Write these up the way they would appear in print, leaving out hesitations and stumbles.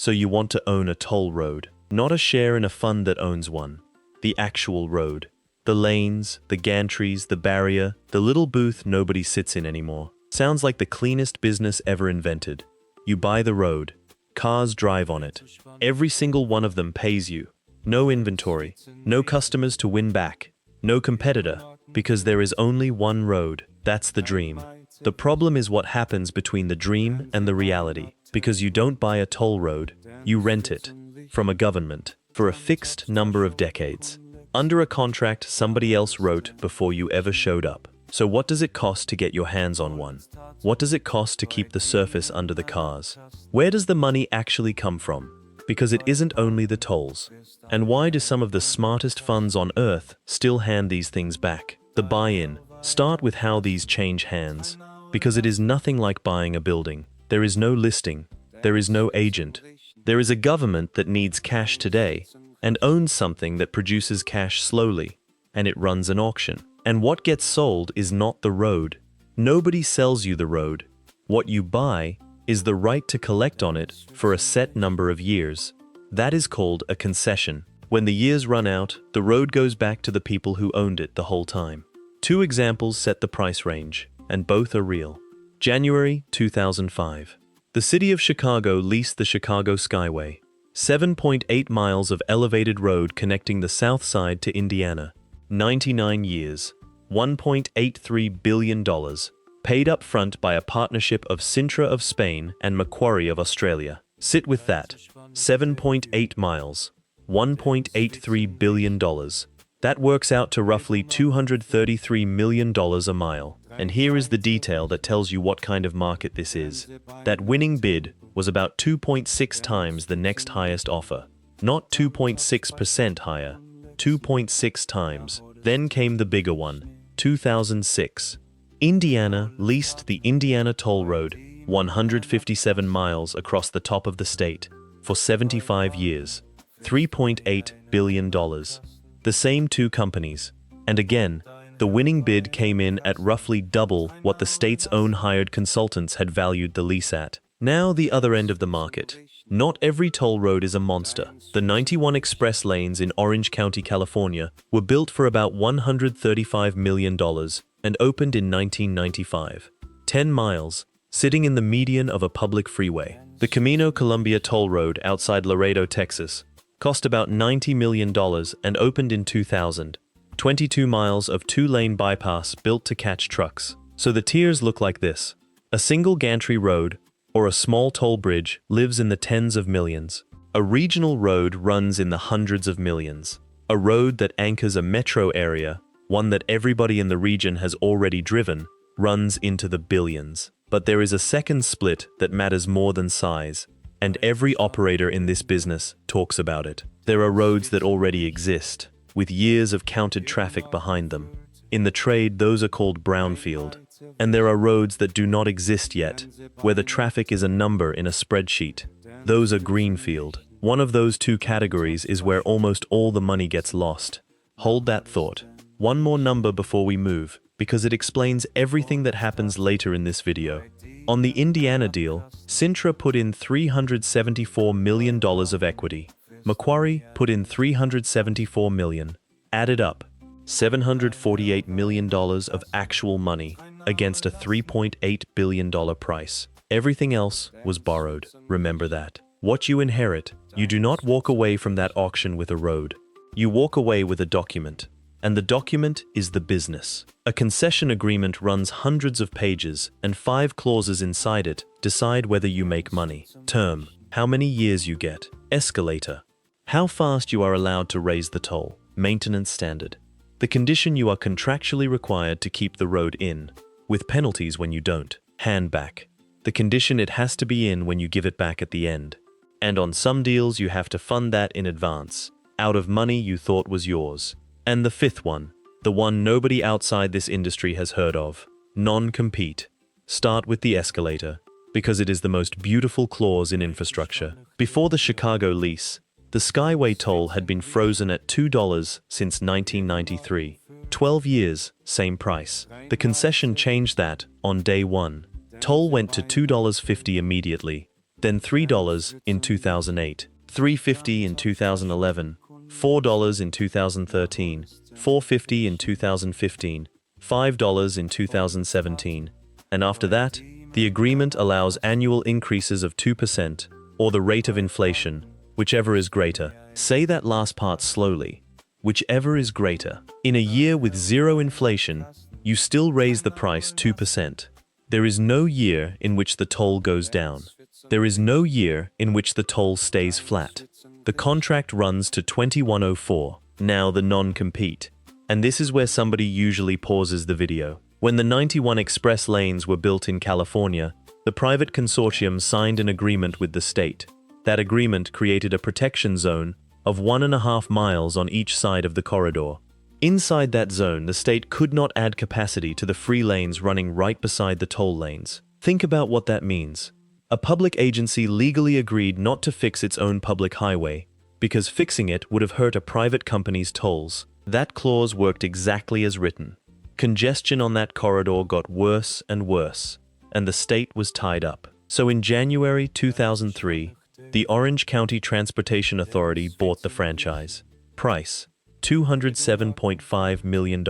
So you want to own a toll road, not a share in a fund that owns one. The actual road. The lanes, the gantries, the barrier, the little booth nobody sits in anymore. Sounds like the cleanest business ever invented. You buy the road. Cars drive on it. Every single one of them pays you. No inventory. No customers to win back. No competitor. Because there is only one road. That's the dream. The problem is what happens between the dream and the reality. Because you don't buy a toll road, you rent it. From a government. For a fixed number of decades. Under a contract somebody else wrote before you ever showed up. So what does it cost to get your hands on one? What does it cost to keep the surface under the cars? Where does the money actually come from? Because it isn't only the tolls. And why do some of the smartest funds on earth still hand these things back? The buy-in. Start with how these change hands. Because it is nothing like buying a building. There is no listing. There is no agent. There is a government that needs cash today and owns something that produces cash slowly, and it runs an auction. And what gets sold is not the road. Nobody sells you the road. What you buy is the right to collect on it for a set number of years. That is called a concession. When the years run out, the road goes back to the people who owned it the whole time. Two examples set the price range, and both are real. January 2005. The city of Chicago leased the Chicago Skyway, 7.8 miles of elevated road connecting the South Side to Indiana. 99 years, $1.83 billion, paid up front by a partnership of Sintra of Spain and Macquarie of Australia. Sit with that. 7.8 miles, $1.83 billion. That works out to roughly $233 million a mile. And here is the detail that tells you what kind of market this is. That winning bid was about 2.6 times the next highest offer. Not 2.6% higher, 2.6 times. Then came the bigger one, 2006. Indiana leased the Indiana Toll Road, 157 miles across the top of the state, for 75 years, $3.8 billion. The same two companies. And again, the winning bid came in at roughly double what the state's own hired consultants had valued the lease at. Now the other end of the market. Not every toll road is a monster. The 91 express lanes in Orange County, California, were built for about $135 million and opened in 1995. 10 miles, sitting in the median of a public freeway. The Camino Colombia Toll Road outside Laredo, Texas, cost about $90 million and opened in 2000. 22 miles of two-lane bypass built to catch trucks. So the tiers look like this. A single gantry road or a small toll bridge lives in the tens of millions. A regional road runs in the hundreds of millions. A road that anchors a metro area, one that everybody in the region has already driven, runs into the billions. But there is a second split that matters more than size, and every operator in this business talks about it. There are roads that already exist, with years of counted traffic behind them. In the trade, those are called brownfield. And there are roads that do not exist yet, where the traffic is a number in a spreadsheet. Those are greenfield. One of those two categories is where almost all the money gets lost. Hold that thought. One more number before we move, because it explains everything that happens later in this video. On the Indiana deal, Sintra put in $374 million of equity. Macquarie put in $374 million. Added up, $748 million of actual money against a $3.8 billion price. Everything else was borrowed. Remember that. What you inherit, you do not walk away from that auction with a road. You walk away with a document. And the document is the business. A concession agreement runs hundreds of pages, and 5 clauses inside it decide whether you make money. Term, how many years you get. Escalator, how fast you are allowed to raise the toll. Maintenance standard, the condition you are contractually required to keep the road in, with penalties when you don't. Hand back, the condition it has to be in when you give it back at the end. And on some deals you have to fund that in advance, out of money you thought was yours. And the fifth one, the one nobody outside this industry has heard of, non-compete. Start with the escalator, because it is the most beautiful clause in infrastructure. Before the Chicago lease, the Skyway toll had been frozen at $2 since 1993. 12 years, same price. The concession changed that on day one. Toll went to $2.50 immediately. then $3 in 2008, $3.50 in 2011, $4 in 2013, $4.50 in 2015, $5 in 2017, and after that, the agreement allows annual increases of 2%, or the rate of inflation, whichever is greater. Say that last part slowly. Whichever is greater. In a year with zero inflation, you still raise the price 2%. There is no year in which the toll goes down. There is no year in which the toll stays flat. The contract runs to 2104, now the non-compete. And this is where somebody usually pauses the video. When the 91 express lanes were built in California, the private consortium signed an agreement with the state. That agreement created a protection zone of 1.5 miles on each side of the corridor. Inside that zone, the state could not add capacity to the free lanes running right beside the toll lanes. Think about what that means. A public agency legally agreed not to fix its own public highway, because fixing it would have hurt a private company's tolls. That clause worked exactly as written. Congestion on that corridor got worse and worse, and the state was tied up. So in January 2003, the Orange County Transportation Authority bought the franchise. Price: $207.5 million.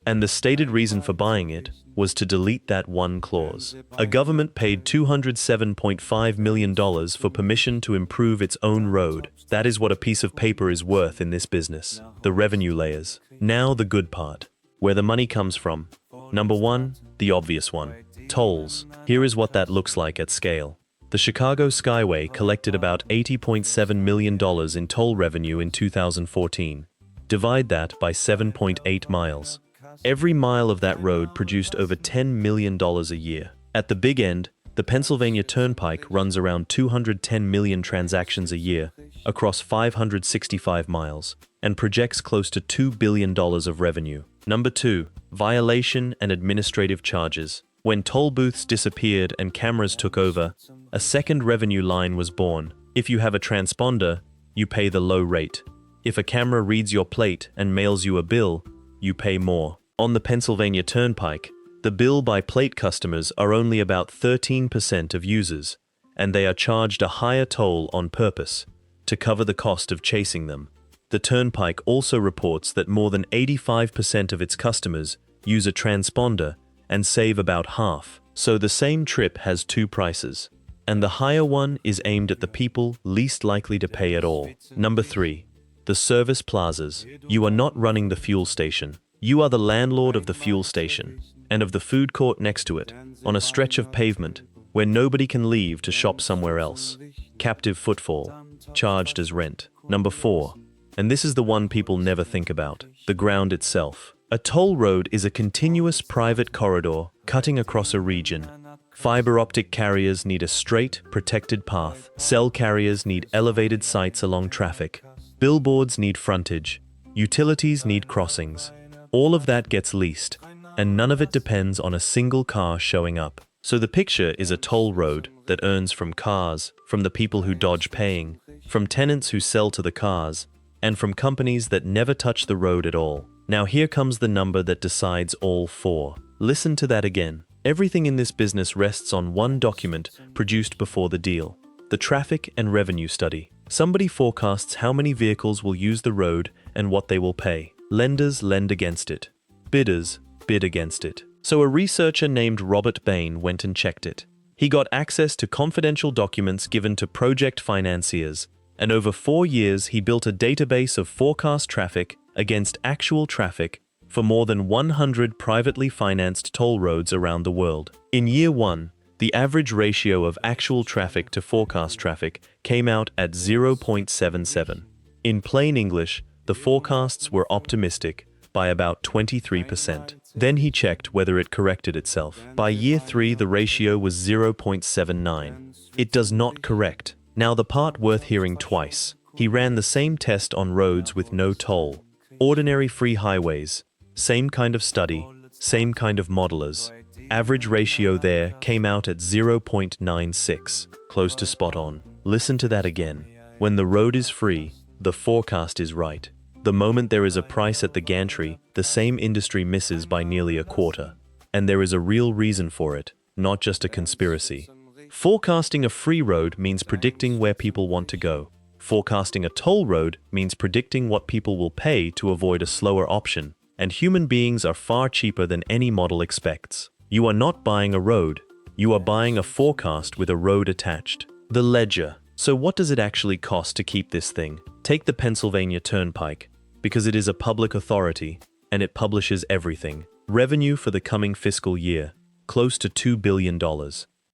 And the stated reason for buying it was to delete that one clause. A government paid $207.5 million for permission to improve its own road. That is what a piece of paper is worth in this business. The revenue layers. Now the good part. Where the money comes from. Number one, the obvious one. Tolls. Here is what that looks like at scale. The Chicago Skyway collected about $80.7 million in toll revenue in 2014. Divide that by 7.8 miles. Every mile of that road produced over $10 million a year. At the big end, the Pennsylvania Turnpike runs around 210 million transactions a year across 565 miles and projects close to $2 billion of revenue. Number two, violation and administrative charges. When toll booths disappeared and cameras took over, a second revenue line was born. If you have a transponder, you pay the low rate. If a camera reads your plate and mails you a bill, you pay more. On the Pennsylvania Turnpike, the bill-by-plate customers are only about 13% of users, and they are charged a higher toll on purpose to cover the cost of chasing them. The Turnpike also reports that more than 85% of its customers use a transponder and save about half. So the same trip has two prices, and the higher one is aimed at the people least likely to pay at all. Number three, the service plazas. You are not running the fuel station. You are the landlord of the fuel station and of the food court next to it, on a stretch of pavement where nobody can leave to shop somewhere else. Captive footfall, charged as rent. Number four, and this is the one people never think about, the ground itself. A toll road is a continuous private corridor cutting across a region. Fiber optic carriers need a straight, protected path. Cell carriers need elevated sites along traffic. Billboards need frontage. Utilities need crossings. All of that gets leased, and none of it depends on a single car showing up. So the picture is a toll road that earns from cars, from the people who dodge paying, from tenants who sell to the cars, and from companies that never touch the road at all. Now here comes the number that decides all four. Listen to that again. Everything in this business rests on one document produced before the deal. The traffic and revenue study. Somebody forecasts how many vehicles will use the road and what they will pay. Lenders lend against it. Bidders bid against it. So a researcher named Robert Bain went and checked it. He got access to confidential documents given to project financiers, and over 4 years he built a database of forecast traffic against actual traffic for more than 100 privately financed toll roads around the world. In year one, the average ratio of actual traffic to forecast traffic came out at 0.77. In plain English, the forecasts were optimistic by about 23%. Then he checked whether it corrected itself. By year 3, the ratio was 0.79. It does not correct. Now the part worth hearing twice. He ran the same test on roads with no toll. Ordinary free highways. Same kind of study, same kind of modelers. Average ratio there came out at 0.96, close to spot on. Listen to that again. When the road is free, the forecast is right. The moment there is a price at the gantry, the same industry misses by nearly a quarter. And there is a real reason for it, not just a conspiracy. Forecasting a free road means predicting where people want to go. Forecasting a toll road means predicting what people will pay to avoid a slower option. And human beings are far cheaper than any model expects. You are not buying a road. You are buying a forecast with a road attached. The ledger. So what does it actually cost to keep this thing? Take the Pennsylvania Turnpike, because it is a public authority and it publishes everything. Revenue for the coming fiscal year, close to $2 billion.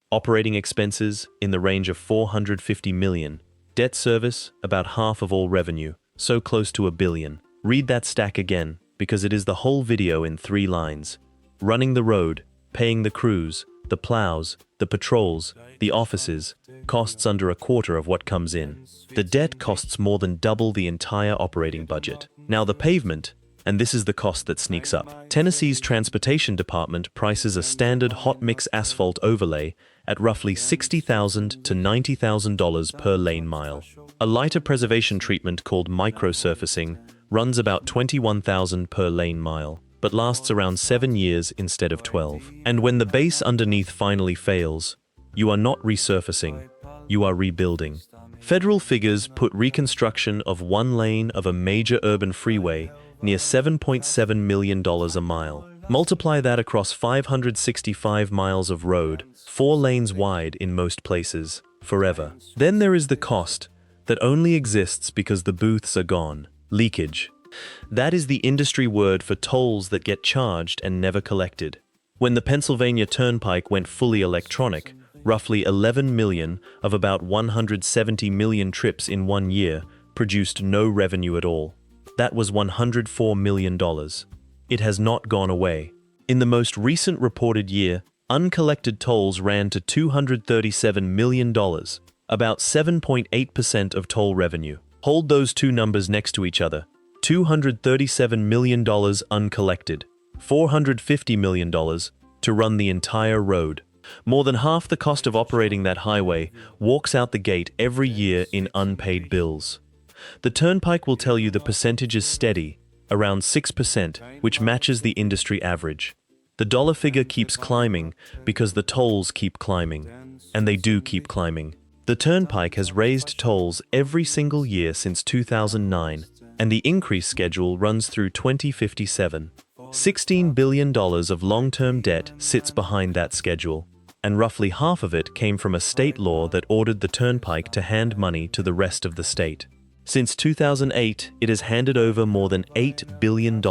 Operating expenses in the range of $450 million. Debt service, about half of all revenue, so close to $1 billion. Read that stack again, because it is the whole video in 3 lines. Running the road, paying the crews, the plows, the patrols, the offices, costs under a quarter of what comes in. The debt costs more than double the entire operating budget. Now the pavement, and this is the cost that sneaks up. Tennessee's Transportation Department prices a standard hot mix asphalt overlay at roughly $60,000 to $90,000 per lane mile. A lighter preservation treatment called microsurfacing runs about $21,000 per lane mile, but lasts around 7 years instead of 12. And when the base underneath finally fails, you are not resurfacing, you are rebuilding. Federal figures put reconstruction of 1 lane of a major urban freeway near $7.7 million a mile. Multiply that across 565 miles of road, 4 lanes wide in most places, forever. Then there is the cost that only exists because the booths are gone. Leakage. That is the industry word for tolls that get charged and never collected. When the Pennsylvania Turnpike went fully electronic, roughly 11 million of about 170 million trips in 1 year produced no revenue at all. That was $104 million. It has not gone away. In the most recent reported year, uncollected tolls ran to $237 million, about 7.8% of toll revenue. Hold those two numbers next to each other. $237 million uncollected, $450 million to run the entire road. More than half the cost of operating that highway walks out the gate every year in unpaid bills. The Turnpike will tell you the percentage is steady, around 6%, which matches the industry average. The dollar figure keeps climbing because the tolls keep climbing, and they do keep climbing. The Turnpike has raised tolls every single year since 2009, and the increase schedule runs through 2057. $16 billion of long-term debt sits behind that schedule, and roughly half of it came from a state law that ordered the Turnpike to hand money to the rest of the state. Since 2008, it has handed over more than $8 billion.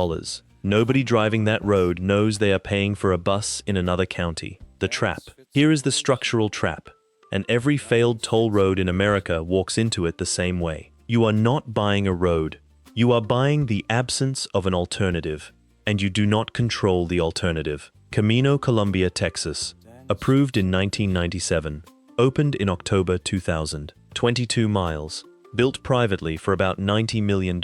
Nobody driving that road knows they are paying for a bus in another county. The trap. Here is the structural trap, and every failed toll road in America walks into it the same way. You are not buying a road. You are buying the absence of an alternative, and you do not control the alternative. Camino Columbia, Texas. Approved in 1997. Opened in October 2000. 22 miles. Built privately for about $90 million.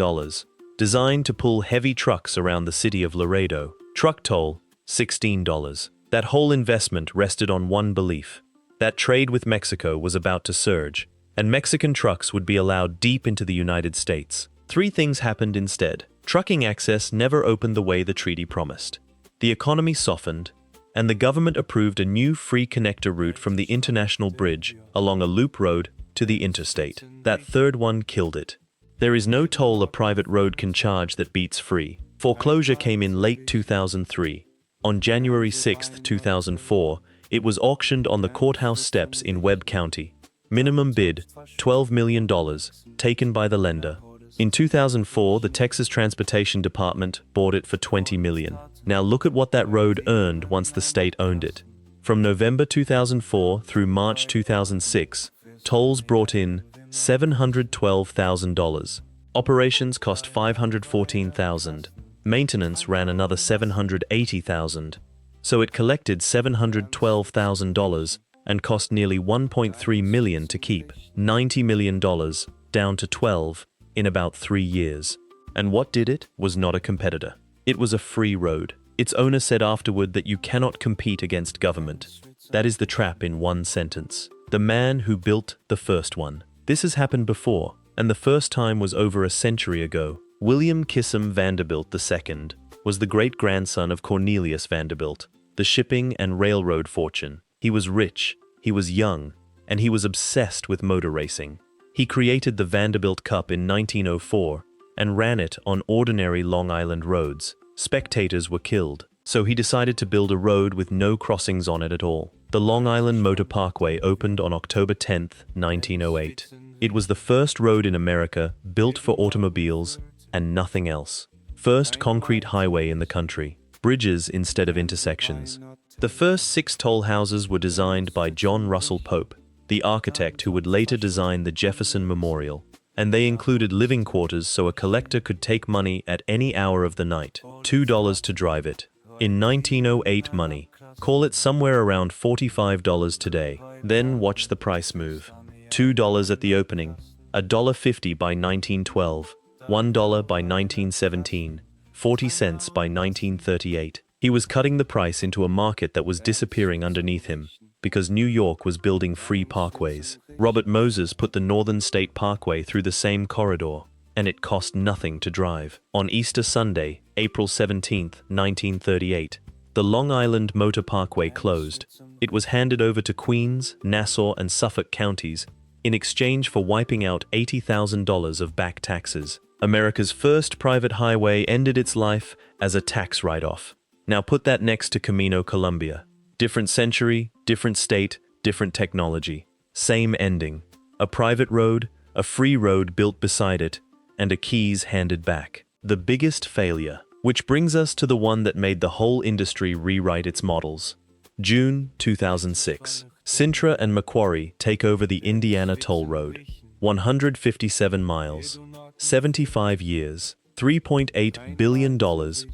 Designed to pull heavy trucks around the city of Laredo. Truck toll, $16. That whole investment rested on one belief. That trade with Mexico was about to surge, and Mexican trucks would be allowed deep into the United States. 3 things happened instead. Trucking access never opened the way the treaty promised. The economy softened, and the government approved a new free connector route from the International Bridge along a loop road to the interstate. That third one killed it. There is no toll a private road can charge that beats free. Foreclosure came in late 2003. On January 6, 2004, it was auctioned on the courthouse steps in Webb County. Minimum bid, $12 million, taken by the lender. In 2004, the Texas Transportation Department bought it for $20 million. Now look at what that road earned once the state owned it. From November 2004 through March 2006, tolls brought in $712,000. Operations cost $514,000. Maintenance ran another $780,000. So it collected $712,000 and cost nearly $1.3 million to keep. $90 million, down to 12 in about 3 years. And what did it was not a competitor. It was a free road. Its owner said afterward that you cannot compete against government. That is the trap in one sentence. The man who built the first one. This has happened before, and the first time was over a century ago. William Kissam Vanderbilt II was the great-grandson of Cornelius Vanderbilt, the shipping and railroad fortune. He was rich, He was young, and he was obsessed with motor racing. He created the Vanderbilt Cup in 1904 and ran it on ordinary Long Island roads. Spectators were killed, so he decided to build a road with no crossings on it at all. The Long Island Motor Parkway opened on October 10, 1908. It was the first road in America built for automobiles and nothing else. First concrete highway in the country. Bridges instead of intersections. The first 6 toll houses were designed by John Russell Pope, the architect who would later design the Jefferson Memorial, and they included living quarters so a collector could take money at any hour of the night, $2 to drive it. In 1908 money, call it somewhere around $45 today. Then watch the price move. $2 at the opening, $1.50 by 1912, $1 by 1917, 40 cents by 1938. He was cutting the price into a market that was disappearing underneath him, because New York was building free parkways. Robert Moses put the Northern State Parkway through the same corridor, and it cost nothing to drive. On Easter Sunday, April 17, 1938, the Long Island Motor Parkway closed. It was handed over to Queens, Nassau, and Suffolk counties in exchange for wiping out $80,000 of back taxes. America's first private highway ended its life as a tax write-off. Now put that next to Camino Colombia. Different century, different state, different technology. Same ending. A private road, a free road built beside it, and a keys handed back. The biggest failure. Which brings us to the one that made the whole industry rewrite its models. June 2006. Sintra and Macquarie take over the Indiana Toll Road. 157 miles. 75 years. $3.8 billion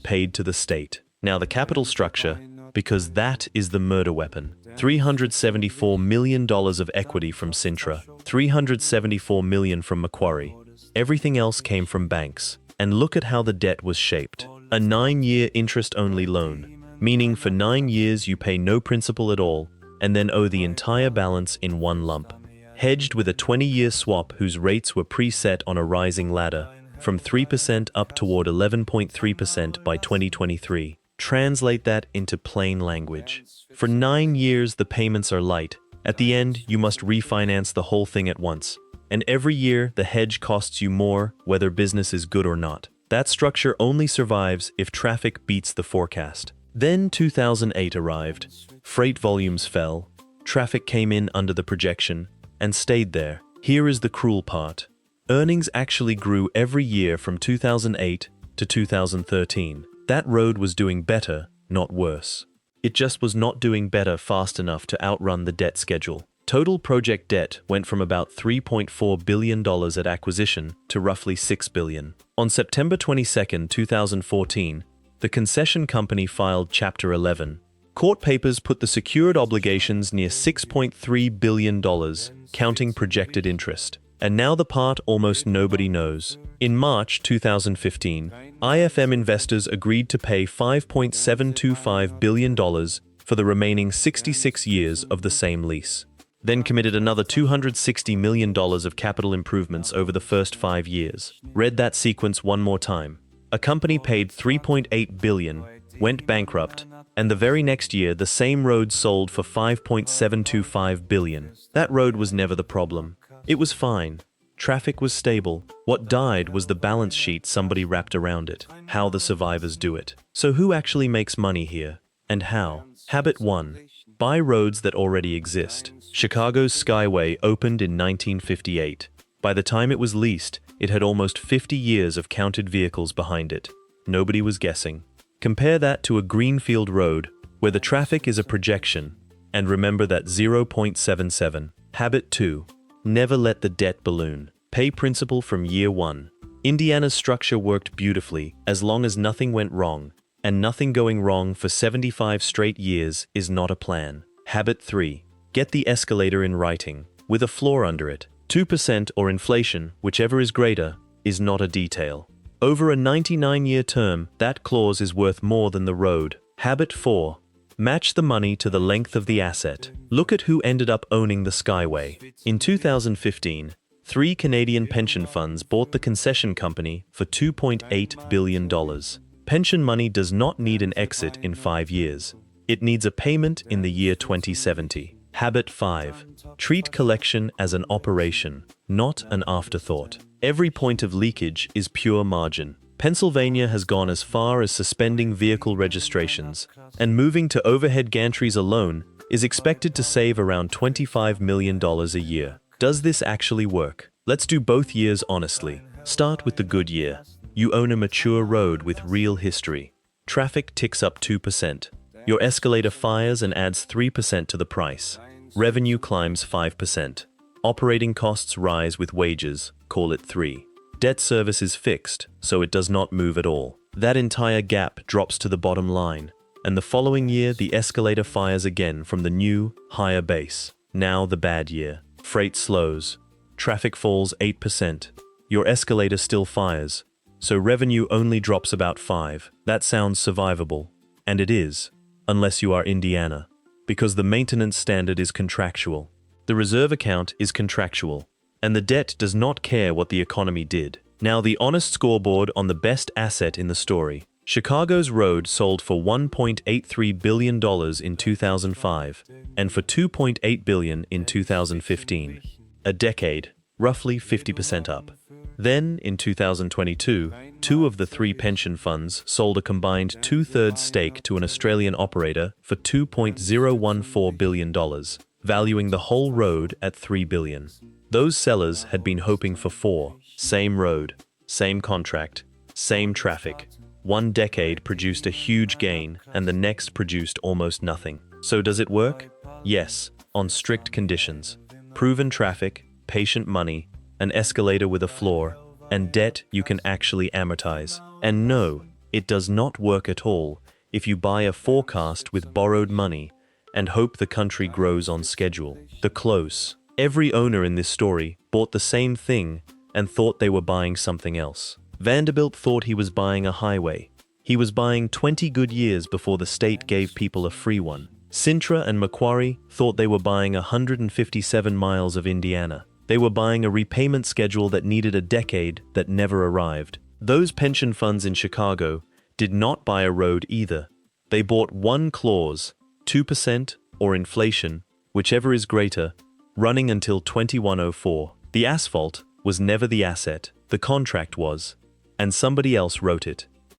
paid to the state. Now the capital structure, because that is the murder weapon. $374 million of equity from Sintra, $374 million from Macquarie. Everything else came from banks. And look at how the debt was shaped. A 9-year interest-only loan, meaning for 9 years you pay no principal at all, and then owe the entire balance in one lump. Hedged with a 20-year swap whose rates were preset on a rising ladder, from 3% up toward 11.3% by 2023. Translate that into plain language. For 9 years the payments are light. At the end, you must refinance the whole thing at once. And every year, the hedge costs you more, whether business is good or not. That structure only survives if traffic beats the forecast. Then 2008 arrived. Freight volumes fell. Traffic came in under the projection and stayed there. Here is the cruel part. Earnings actually grew every year from 2008 to 2013. That road was doing better, not worse. It just was not doing better fast enough to outrun the debt schedule. Total project debt went from about $3.4 billion at acquisition to roughly $6 billion. On September 22, 2014, the concession company filed Chapter 11. Court papers put the secured obligations near $6.3 billion, counting projected interest. And now the part almost nobody knows. In March 2015, IFM investors agreed to pay $5.725 billion for the remaining 66 years of the same lease. Then committed another $260 million of capital improvements over the first 5 years. Read that sequence one more time. A company paid $3.8 billion, went bankrupt, and the very next year the same road sold for $5.725 billion. That road was never the problem. It was fine. Traffic was stable. What died was the balance sheet somebody wrapped around it. How the survivors do it. So who actually makes money here? And how? Habit 1. Buy roads that already exist. Chicago's Skyway opened in 1958. By the time it was leased, it had almost 50 years of counted vehicles behind it. Nobody was guessing. Compare that to a greenfield road, where the traffic is a projection, and remember that 0.77. Habit 2. Never let the debt balloon. Pay principal from year 1. Indiana's structure worked beautifully as long as nothing went wrong, and nothing going wrong for 75 straight years is not a plan. Habit 3. Get the escalator in writing, with a floor under it. 2% or inflation, whichever is greater, is not a detail. Over a 99-year term, that clause is worth more than the road. Habit 4. Match the money to the length of the asset. Look at who ended up owning the Skyway. In 2015, 3 Canadian pension funds bought the concession company for $2.8 billion. Pension money does not need an exit in 5 years. It needs a payment in the year 2070. Habit 5. Treat collection as an operation, not an afterthought. Every point of leakage is pure margin. Pennsylvania has gone as far as suspending vehicle registrations, and moving to overhead gantries alone is expected to save around $25 million a year. Does this actually work? Let's do both years honestly. Start with the good year. You own a mature road with real history. Traffic ticks up 2%. Your escalator fires and adds 3% to the price. Revenue climbs 5%. Operating costs rise with wages, call it 3. Debt service is fixed, so it does not move at all. That entire gap drops to the bottom line, and the following year the escalator fires again from the new, higher base. Now the bad year. Freight slows. Traffic falls 8%. Your escalator still fires, so revenue only drops about 5. That sounds survivable, and it is, unless you are Indiana, because the maintenance standard is contractual. The reserve account is contractual, and the debt does not care what the economy did. Now the honest scoreboard on the best asset in the story. Chicago's road sold for $1.83 billion in 2005, and for $2.8 billion in 2015. A decade, roughly 50% up. Then, in 2022, 2 of the 3 pension funds sold a combined 2/3 stake to an Australian operator for $2.014 billion, valuing the whole road at $3 billion. Those sellers had been hoping for 4. Same road, same contract, same traffic. One decade produced a huge gain, and the next produced almost nothing. So does it work? Yes, on strict conditions. Proven traffic, patient money, an escalator with a floor, and debt you can actually amortize. And no, it does not work at all if you buy a forecast with borrowed money and hope the country grows on schedule. The close. Every owner in this story bought the same thing and thought they were buying something else. Vanderbilt thought he was buying a highway. He was buying 20 good years before the state gave people a free one. Sintra and Macquarie thought they were buying 157 miles of Indiana. They were buying a repayment schedule that needed a decade that never arrived. Those pension funds in Chicago did not buy a road either. They bought one clause, 2% or inflation, whichever is greater, running until 2104. The asphalt was never the asset, the contract was, and somebody else wrote it.